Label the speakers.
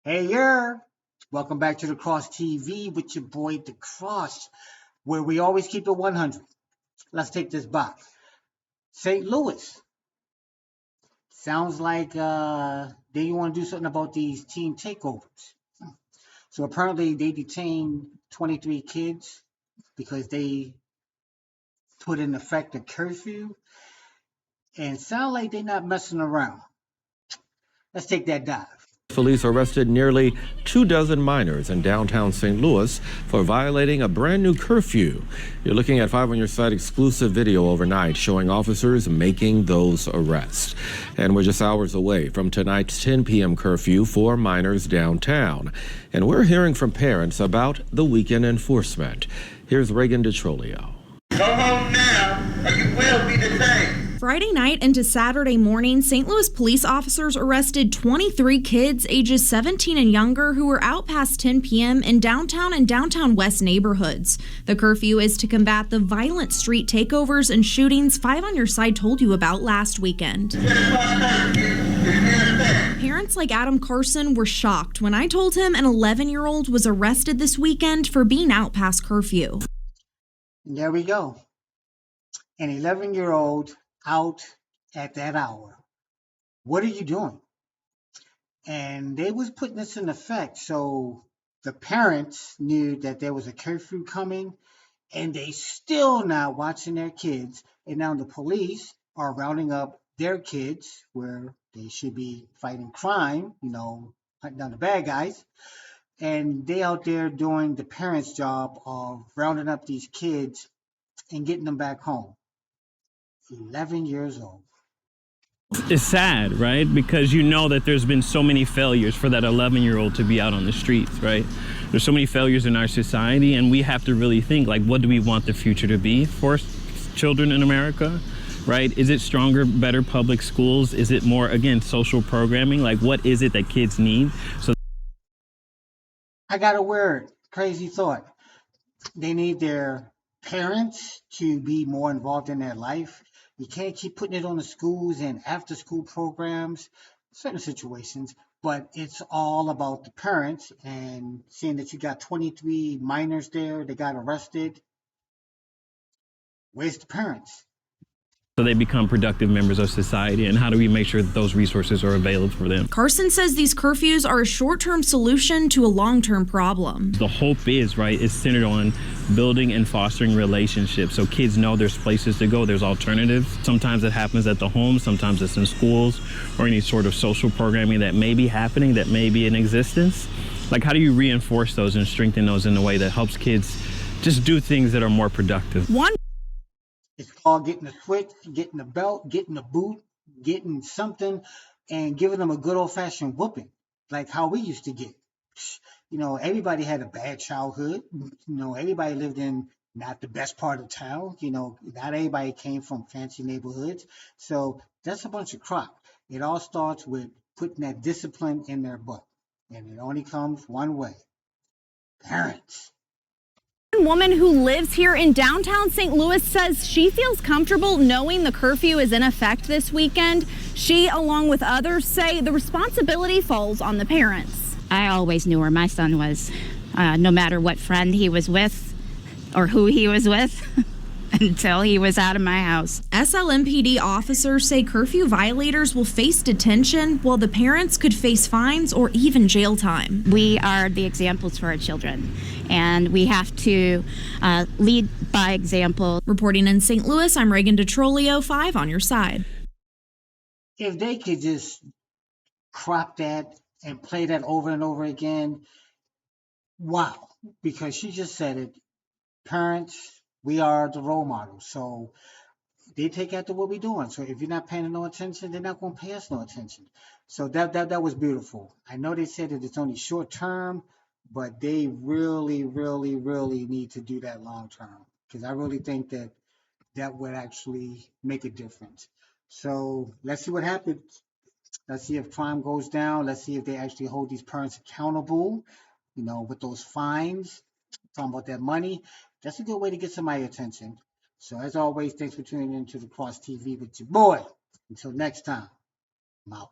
Speaker 1: Hey, yeah. Welcome back to the Cross TV with your boy, The Cross, where we always keep it 100. Let's take this back. St. Louis. Sounds like they want to do something about these teen takeovers. So apparently they detained 23 kids because they put in effect a curfew and sound like they're not messing around. Let's take that dive.
Speaker 2: Police arrested nearly 24 minors in downtown St. Louis for violating a brand new curfew. You're looking at 5 on your side exclusive video overnight showing officers making those arrests. And we're just hours away from tonight's 10 p.m. curfew for minors downtown. And we're hearing from parents about the weekend enforcement. Here's Reagan DeTrolio.
Speaker 3: Go home now, or you will be detained.
Speaker 4: Friday night into Saturday morning, St. Louis police officers arrested 23 kids ages 17 and younger who were out past 10 p.m. in downtown and downtown west neighborhoods. The curfew is to combat the violent street takeovers and shootings 5 on Your Side told you about last weekend. Parents like Adam Carson were shocked when I told him an 11-year-old was arrested this weekend for being out past curfew.
Speaker 1: There we go. An 11-year-old out at that hour. What are you doing? And they was putting this in effect. So the parents knew that there was a curfew coming and they still not watching their kids. And now the police are rounding up their kids where they should be fighting crime, hunting down the bad guys. And they out there doing the parents' job of rounding up these kids and getting them back home. 11 years old.
Speaker 5: It's sad, right? Because you know that there's been so many failures for that 11-year-old to be out on the streets, right? There's so many failures in our society, and we have to really think, like, what do we want the future to be for children in America, right? Is it stronger, better public schools? Is it more, again, social programming? Like, what is it that kids need? So
Speaker 1: I got a weird, crazy thought. They need their parents to be more involved in their life. You can't keep putting it on the schools and after school programs, certain situations, but it's all about the parents. And seeing that you got 23 minors there, they got arrested. Where's the parents?
Speaker 5: they become productive members of society, and how do we make sure that those resources are available for them?
Speaker 4: Carson says these curfews are a short-term solution to a long-term problem.
Speaker 5: The hope is centered on building and fostering relationships so kids know there's places to go, there's alternatives. Sometimes it happens at the home, sometimes it's in schools or any sort of social programming that may be happening, that may be in existence. Like, how do you reinforce those and strengthen those in a way that helps kids just do things that are more productive?
Speaker 1: It's called getting a switch, getting a belt, getting a boot, getting something, and giving them a good old-fashioned whooping, like how we used to get. Everybody had a bad childhood. Everybody lived in not the best part of town. Not everybody came from fancy neighborhoods. So that's a bunch of crap. It all starts with putting that discipline in their butt. And it only comes one way. Parents.
Speaker 6: One woman who lives here in downtown St. Louis says she feels comfortable knowing the curfew is in effect this weekend. She, along with others, say the responsibility falls on the parents.
Speaker 7: I always knew where my son was, no matter what friend he was with or who he was with, until he was out of my house.
Speaker 4: SLMPD officers say curfew violators will face detention, while the parents could face fines or even jail time.
Speaker 7: We are the examples for our children, and we have to lead by example.
Speaker 4: Reporting in St. Louis, I'm Reagan DeTrolio, 5 on Your Side.
Speaker 1: If they could just crop that and play that over and over again, wow, because she just said it, parents, we are the role models. So they take after what we're doing. So if you're not paying no attention, they're not going to pay us no attention. So that was beautiful. I know they said that it's only short term, but they really, really, really need to do that long term, because I really think that would actually make a difference. So let's see what happens. Let's see if crime goes down. Let's see if they actually hold these parents accountable, with those fines. Talking about that money. That's a good way to get somebody's attention. So as always, thanks for tuning in to the Cross TV with your boy. Until next time, I'm out.